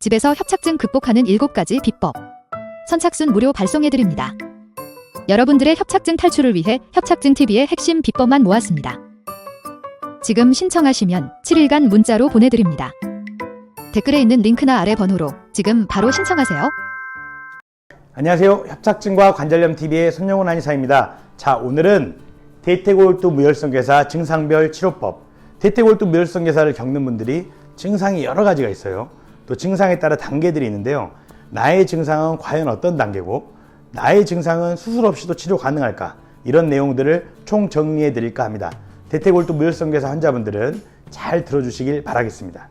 집에서 협착증 극복하는 7가지 비법. 선착순 무료 발송해드립니다. 여러분들의 협착증 탈출을 위해 협착증TV의 핵심 비법만 모았습니다. 지금 신청하시면 7일간 문자로 보내드립니다. 댓글에 있는 링크나 아래 번호로 지금 바로 신청하세요. 안녕하세요. 협착증과 관절염TV의 손영훈 한의사입니다. 자, 오늘은 대퇴골두 무혈성괴사 증상별 치료법. 대퇴골두 무혈성괴사를 겪는 분들이 증상이 여러 가지가 있어요. 또 증상에 따라 단계들이 있는데요. 나의 증상은 과연 어떤 단계고 나의 증상은 수술 없이도 치료 가능할까? 이런 내용들을 총 정리해 드릴까 합니다. 대퇴골두 무혈성괴사 환자분들은 잘 들어주시길 바라겠습니다.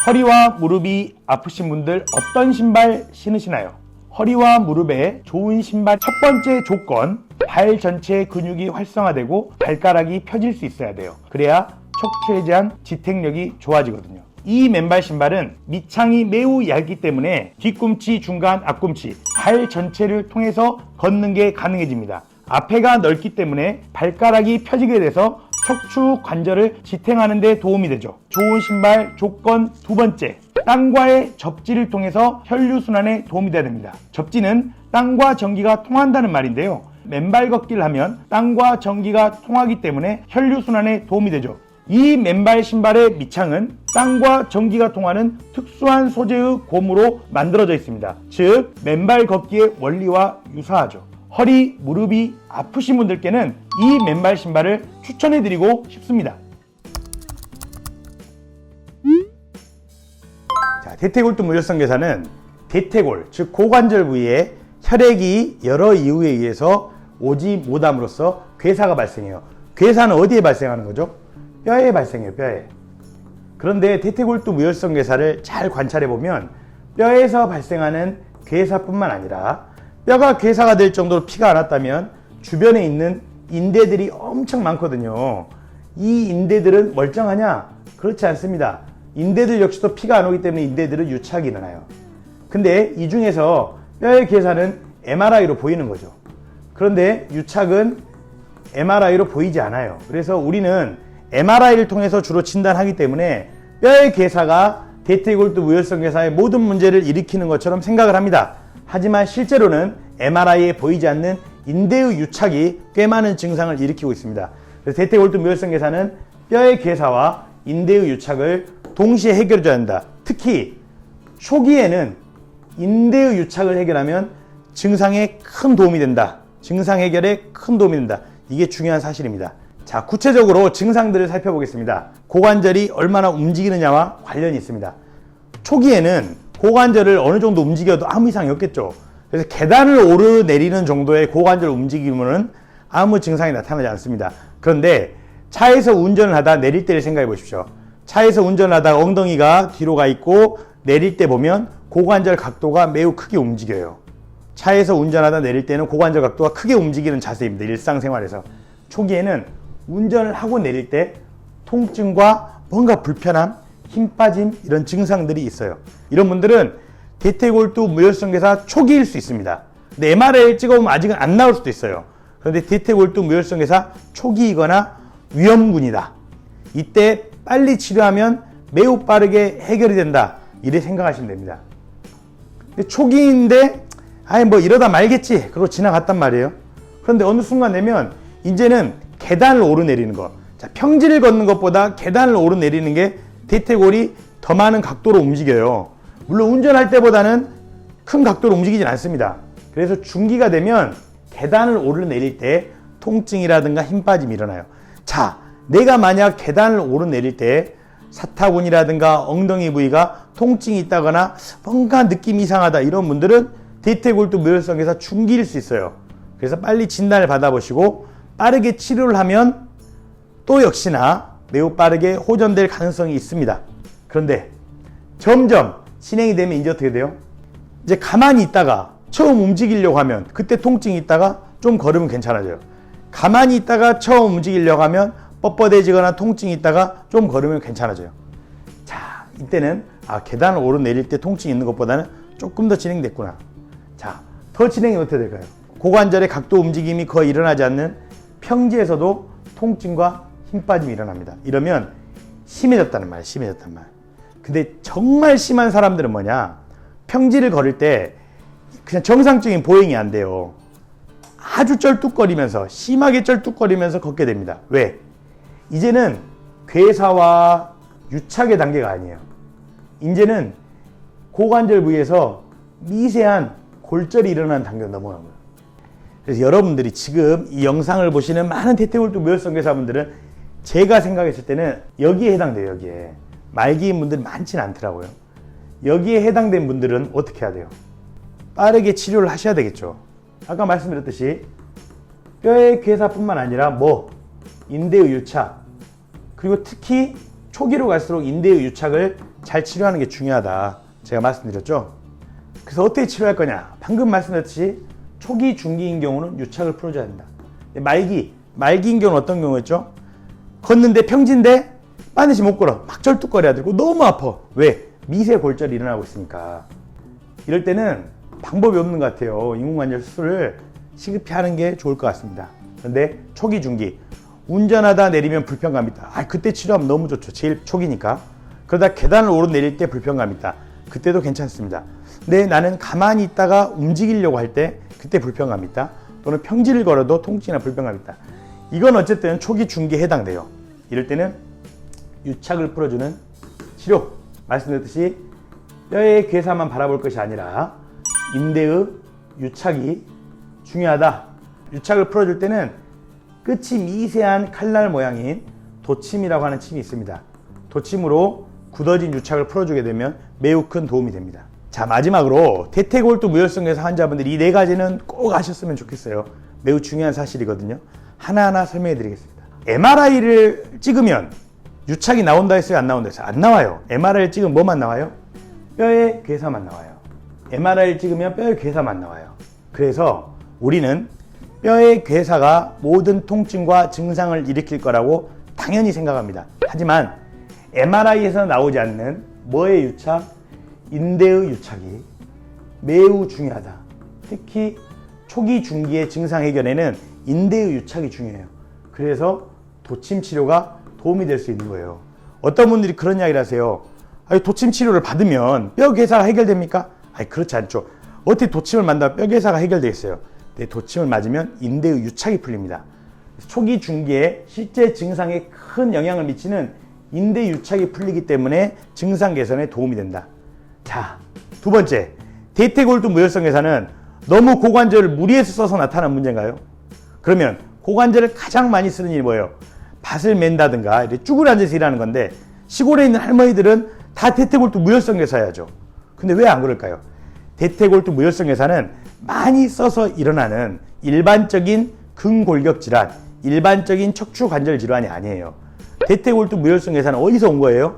허리와 무릎이 아프신 분들 어떤 신발 신으시나요? 허리와 무릎에 좋은 신발 첫 번째 조건, 발 전체 근육이 활성화되고 발가락이 펴질 수 있어야 돼요. 그래야 척추에 대한 지탱력이 좋아지거든요. 이 맨발 신발은 밑창이 매우 얇기 때문에 뒤꿈치, 중간, 앞꿈치, 발 전체를 통해서 걷는 게 가능해집니다. 앞에가 넓기 때문에 발가락이 펴지게 돼서 척추 관절을 지탱하는 데 도움이 되죠. 좋은 신발 조건 두 번째, 땀과의 접지를 통해서 혈류순환에 도움이 돼야 됩니다. 접지는 땀과 전기가 통한다는 말인데요. 맨발 걷기를 하면 땀과 전기가 통하기 때문에 혈류순환에 도움이 되죠. 이 맨발 신발의 밑창은 땀과 전기가 통하는 특수한 소재의 곰으로 만들어져 있습니다. 즉, 맨발 걷기의 원리와 유사하죠. 허리, 무릎이 아프신 분들께는 이 맨발 신발을 추천해드리고 싶습니다. 자, 대퇴골두 무혈성괴사는 대퇴골, 즉 고관절 부위에 혈액이 여러 이유에 의해서 오지 못함으로써 괴사가 발생해요. 괴사는 어디에 발생하는 거죠? 뼈에 발생해요, 뼈에. 그런데 대퇴골두 무혈성괴사를 잘 관찰해보면 뼈에서 발생하는 괴사뿐만 아니라 뼈가 괴사가 될 정도로 피가 안 왔다면 주변에 있는 인대들이 엄청 많거든요. 이 인대들은 멀쩡하냐? 그렇지 않습니다. 인대들 역시도 피가 안 오기 때문에 인대들은 유착이 일어나요. 근데 이 중에서 뼈의 괴사는 MRI로 보이는 거죠. 그런데 유착은 MRI로 보이지 않아요. 그래서 우리는 MRI를 통해서 주로 진단하기 때문에 뼈의 괴사가 대퇴골두 무혈성괴사의 모든 문제를 일으키는 것처럼 생각을 합니다. 하지만 실제로는 MRI에 보이지 않는 인대의 유착이 꽤 많은 증상을 일으키고 있습니다. 그래서 대퇴골두 무혈성괴사는 뼈의 괴사와 인대의 유착을 동시에 해결해줘야 한다. 특히 초기에는 인대의 유착을 해결하면 증상에 큰 도움이 된다. 증상 해결에 큰 도움이 된다. 이게 중요한 사실입니다. 자, 구체적으로 증상들을 살펴보겠습니다. 고관절이 얼마나 움직이느냐와 관련이 있습니다. 초기에는 고관절을 어느 정도 움직여도 아무 이상이 없겠죠. 그래서 계단을 오르내리는 정도의 고관절 움직임은 아무 증상이 나타나지 않습니다. 그런데 차에서 운전을 하다 내릴 때를 생각해 보십시오. 차에서 운전을 하다가 엉덩이가 뒤로 가 있고 내릴 때 보면 고관절 각도가 매우 크게 움직여요. 차에서 운전하다 내릴 때는 고관절 각도가 크게 움직이는 자세입니다. 일상생활에서. 초기에는 운전을 하고 내릴 때 통증과 뭔가 불편함, 힘 빠짐 이런 증상들이 있어요. 이런 분들은 대퇴골두 무혈성괴사 초기일 수 있습니다. 근데 MRI를 찍어보면 아직은 안 나올 수도 있어요. 그런데 대퇴골두 무혈성괴사 초기이거나 위험군이다. 이때 빨리 치료하면 매우 빠르게 해결이 된다. 이래 생각하시면 됩니다. 근데 초기인데 뭐 이러다 말겠지. 그러고 지나갔단 말이에요. 그런데 어느 순간 되면 이제는 계단을 오르내리는 거. 자, 평지를 걷는 것보다 계단을 오르내리는 게 대퇴골이 더 많은 각도로 움직여요. 물론 운전할 때보다는 큰 각도로 움직이진 않습니다. 그래서 중기가 되면 계단을 오르내릴 때 통증이라든가 힘 빠짐이 일어나요. 자, 내가 만약 계단을 오르내릴 때 사타구니라든가 엉덩이 부위가 통증이 있다거나 뭔가 느낌이 이상하다 이런 분들은 대퇴골두 무혈성괴사 중기일 수 있어요. 그래서 빨리 진단을 받아보시고 빠르게 치료를 하면 또 역시나 매우 빠르게 호전될 가능성이 있습니다. 그런데 점점 진행이 되면 이제 어떻게 돼요? 이제 가만히 있다가 처음 움직이려고 하면 그때 통증이 있다가 좀 걸으면 괜찮아져요. 가만히 있다가 처음 움직이려고 하면 뻣뻣해지거나 통증이 있다가 좀 걸으면 괜찮아져요. 자, 이때는 계단을 오르내릴 때 통증이 있는 것보다는 조금 더 진행됐구나. 자, 더 진행이 어떻게 될까요? 고관절의 각도 움직임이 거의 일어나지 않는 평지에서도 통증과 힘 빠짐이 일어납니다. 이러면 심해졌다는 말이에요. 심해졌단 말. 근데 정말 심한 사람들은 뭐냐? 평지를 걸을 때 그냥 정상적인 보행이 안 돼요. 아주 쩔뚝거리면서, 심하게 쩔뚝거리면서 걷게 됩니다. 왜? 이제는 괴사와 유착의 단계가 아니에요. 이제는 고관절 부위에서 미세한 골절이 일어나는 단계로 넘어간 거예요. 그래서 여러분들이 지금 이 영상을 보시는 많은 대퇴골두 무혈성 괴사분들은 제가 생각했을 때는 여기에 해당돼요. 여기에 말기인 분들이 많지는 않더라고요. 여기에 해당된 분들은 어떻게 해야 돼요? 빠르게 치료를 하셔야 되겠죠. 아까 말씀드렸듯이 뼈의 괴사뿐만 아니라 인대의 유착, 그리고 특히 초기로 갈수록 인대의 유착을 잘 치료하는 게 중요하다, 제가 말씀드렸죠. 그래서 어떻게 치료할 거냐? 방금 말씀드렸듯이 초기, 중기인 경우는 유착을 풀어줘야 된다. 말기인 경우는 어떤 경우였죠? 걷는데 평지인데 반드시 못 걸어. 막 절뚝거려야 되고 너무 아파. 왜? 미세 골절이 일어나고 있으니까. 이럴 때는 방법이 없는 것 같아요. 인공관절 수술을 시급히 하는 게 좋을 것 같습니다. 그런데 초기, 중기, 운전하다 내리면 불편감 있다. 그때 치료하면 너무 좋죠. 제일 초기니까. 그러다 계단을 오르내릴 때 불편감 있다. 그때도 괜찮습니다. 근데 나는 가만히 있다가 움직이려고 할 때 그때 불편감 있다. 또는 평지를 걸어도 통증이나 불편감 있다. 이건 어쨌든 초기, 중기에 해당돼요. 이럴 때는 유착을 풀어주는 치료, 말씀드렸듯이 뼈의 괴사만 바라볼 것이 아니라 인대의 유착이 중요하다. 유착을 풀어줄 때는 끝이 미세한 칼날 모양인 도침이라고 하는 침이 있습니다. 도침으로 굳어진 유착을 풀어주게 되면 매우 큰 도움이 됩니다. 자, 마지막으로 대퇴골두 무혈성 괴사 환자분들이 이 네 가지는 꼭 아셨으면 좋겠어요. 매우 중요한 사실이거든요. 하나하나 설명해 드리겠습니다. MRI를 찍으면 유착이 나온다 했어요? 안 나온다 했어요? 안 나와요. MRI를 찍으면 뭐만 나와요? 뼈의 괴사만 나와요. MRI를 찍으면 뼈의 괴사만 나와요. 그래서 우리는 뼈의 괴사가 모든 통증과 증상을 일으킬 거라고 당연히 생각합니다. 하지만 MRI에서 나오지 않는 뭐의 유착? 인대의 유착이 매우 중요하다. 특히 초기, 중기의 증상 해결에는 인대의 유착이 중요해요. 그래서 도침 치료가 도움이 될 수 있는 거예요. 어떤 분들이 그런 이야기를 하세요. 도침 치료를 받으면 뼈 괴사가 해결됩니까? 그렇지 않죠. 어떻게 도침을 맞다면 뼈 괴사가 해결되겠어요? 도침을 맞으면 인대의 유착이 풀립니다. 초기, 중기에 실제 증상에 큰 영향을 미치는 인대 유착이 풀리기 때문에 증상 개선에 도움이 된다. 자, 두 번째, 대퇴골두 무혈성 괴사는 너무 고관절을 무리해서 써서 나타나는 문제인가요? 그러면 고관절을 가장 많이 쓰는 일이 뭐예요? 밭을 맨다든가 이렇게 쭈그려 앉아서 일하는 건데, 시골에 있는 할머니들은 다 대퇴골두 무혈성 괴사야죠. 근데 왜 안 그럴까요? 대퇴골두 무혈성 괴사는 많이 써서 일어나는 일반적인 근골격 질환, 일반적인 척추 관절 질환이 아니에요. 대퇴골두 무혈성 괴사는 어디서 온 거예요?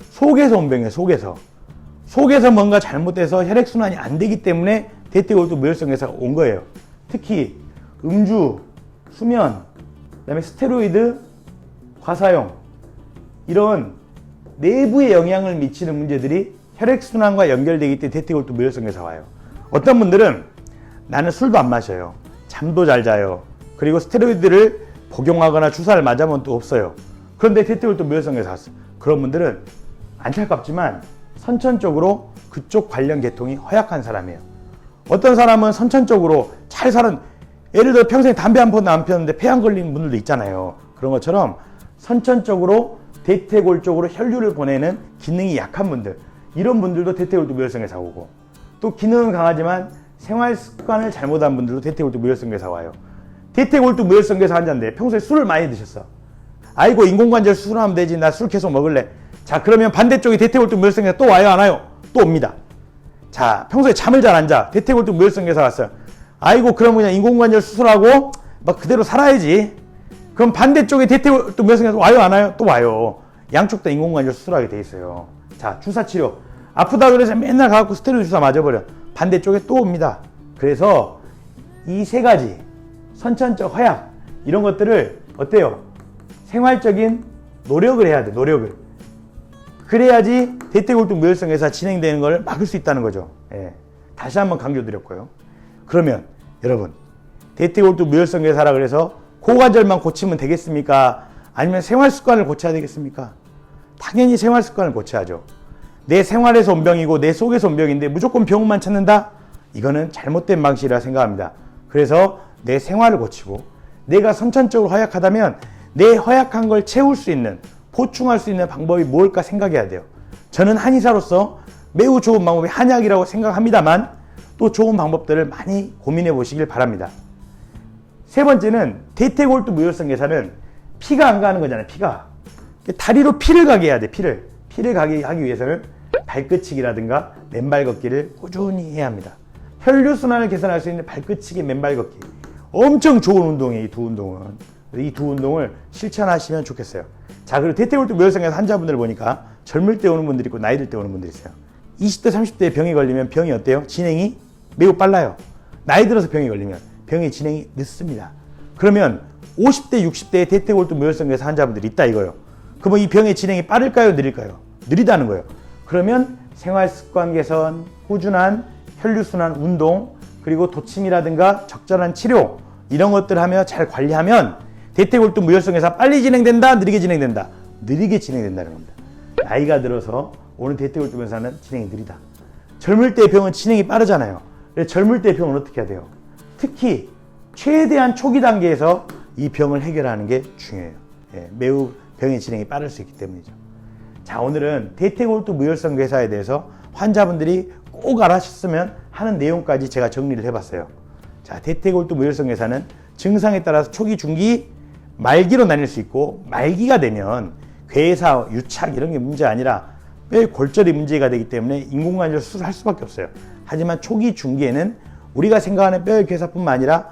속에서 온 병이에요. 속에서 뭔가 잘못돼서 혈액순환이 안 되기 때문에 대퇴골두 무혈성 괴사가 온 거예요. 특히 음주, 수면, 그다음에 스테로이드, 과사용, 이런 내부에 영향을 미치는 문제들이 혈액순환과 연결되기 때문에 대퇴골두 무혈성 괴사가 와요. 어떤 분들은 나는 술도 안 마셔요. 잠도 잘 자요. 그리고 스테로이드를 복용하거나 주사를 맞아본 또 없어요. 그런데 대퇴골두 무혈성 괴사가 왔어요. 그런 분들은 안타깝지만 선천적으로 그쪽 관련 계통이 허약한 사람이에요. 어떤 사람은 선천적으로 잘 사는, 예를 들어 평생 담배 한 번도 안 피웠는데 폐암 걸린 분들도 있잖아요. 그런 것처럼 선천적으로 대퇴골 쪽으로 혈류를 보내는 기능이 약한 분들, 이런 분들도 대퇴골두 무혈성 괴사가 오고, 또 기능은 강하지만 생활 습관을 잘못한 분들도 대퇴골두 무혈성 괴사가 와요. 대퇴골두 무혈성 괴사 환자인데 평소에 술을 많이 드셨어. 아이고, 인공관절 수술하면 되지, 나 술 계속 먹을래. 자, 그러면 반대쪽에 대퇴골두 무혈성 괴사 또 와요, 안 와요? 또 옵니다. 자, 평소에 잠을 잘 안 자. 대퇴골두 무혈성 괴사 왔어요. 아이고, 그럼 그냥 인공관절 수술하고 막 그대로 살아야지. 그럼 반대쪽에 대퇴골두 무혈성 괴사 와요, 안 와요? 또 와요. 양쪽 다 인공관절 수술하게 돼 있어요. 자, 주사 치료. 아프다 그래서 맨날 가갖고 스테로이드 주사 맞아버려. 반대쪽에 또 옵니다. 그래서 이 세 가지, 선천적 허약, 이런 것들을 어때요? 생활적인 노력을 해야 돼, 노력을. 그래야지 대퇴골두 무혈성 괴사 진행되는 걸 막을 수 있다는 거죠. 예. 다시 한번 강조드렸고요. 그러면 여러분, 대퇴골두 무혈성 괴사라 그래서 고관절만 고치면 되겠습니까? 아니면 생활 습관을 고쳐야 되겠습니까? 당연히 생활 습관을 고쳐야죠. 내 생활에서 온 병이고 내 속에서 온 병인데 무조건 병만 찾는다? 이거는 잘못된 방식이라 생각합니다. 그래서 내 생활을 고치고 내가 선천적으로 허약하다면 내 허약한 걸 채울 수 있는, 보충할 수 있는 방법이 뭘까 생각해야 돼요. 저는 한의사로서 매우 좋은 방법이 한약이라고 생각합니다만 또 좋은 방법들을 많이 고민해 보시길 바랍니다. 세 번째는 대퇴골두 무혈성 괴사는 피가 안 가는 거잖아요. 피가. 다리로 피를 가게 해야 돼. 피를 가게 하기 위해서는 발끝치기라든가 맨발 걷기를 꾸준히 해야 합니다. 혈류순환을 개선할 수 있는 발끝치기, 맨발 걷기. 엄청 좋은 운동이에요. 이 두 운동은. 이 두 운동을 실천하시면 좋겠어요. 자, 그리고 대퇴골두 무혈성 괴사 환자분들 보니까 젊을 때 오는 분들이 있고 나이 들 때 오는 분들이 있어요. 20대, 30대에 병이 걸리면 병이 어때요? 진행이 매우 빨라요. 나이 들어서 병이 걸리면 병의 진행이 늦습니다. 그러면 50대, 60대에 대퇴골두 무혈성 괴사 환자분들이 있다 이거예요. 그러면 이 병의 진행이 빠를까요? 느릴까요? 느리다는 거예요. 그러면 생활습관 개선, 꾸준한 혈류순환 운동, 그리고 도침이라든가 적절한 치료 이런 것들 하며 잘 관리하면 대퇴골두 무혈성 괴사 빨리 진행된다? 느리게 진행된다? 느리게 진행된다는 겁니다. 나이가 들어서 오는 대퇴골두 괴사는 진행이 느리다. 젊을 때 병은 진행이 빠르잖아요. 젊을 때 병은 어떻게 해야 돼요? 특히 최대한 초기 단계에서 이 병을 해결하는 게 중요해요. 매우 병의 진행이 빠를 수 있기 때문이죠. 자, 오늘은 대퇴골두 무혈성 괴사에 대해서 환자분들이 꼭 알아셨으면 하는 내용까지 제가 정리를 해봤어요. 자, 대퇴골두 무혈성 괴사는 증상에 따라서 초기, 중기, 말기로 나뉠 수 있고 말기가 되면 괴사, 유착 이런 게 문제가 아니라 뼈의 골절이 문제가 되기 때문에 인공관절 수술을 할 수밖에 없어요. 하지만 초기, 중기에는 우리가 생각하는 뼈의 괴사뿐만 아니라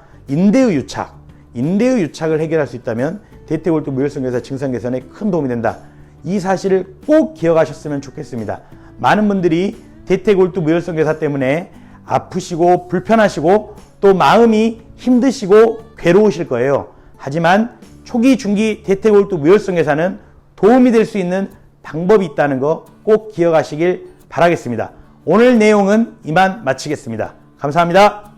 인대의 유착을 해결할 수 있다면 대퇴골두 무혈성 괴사 증상 개선에 큰 도움이 된다. 이 사실을 꼭 기억하셨으면 좋겠습니다. 많은 분들이 대퇴골두 무혈성 괴사 때문에 아프시고 불편하시고 또 마음이 힘드시고 괴로우실 거예요. 하지만 초기, 중기 대퇴골두 무혈성 괴사는 도움이 될 수 있는 방법이 있다는 거 꼭 기억하시길 바라겠습니다. 오늘 내용은 이만 마치겠습니다. 감사합니다.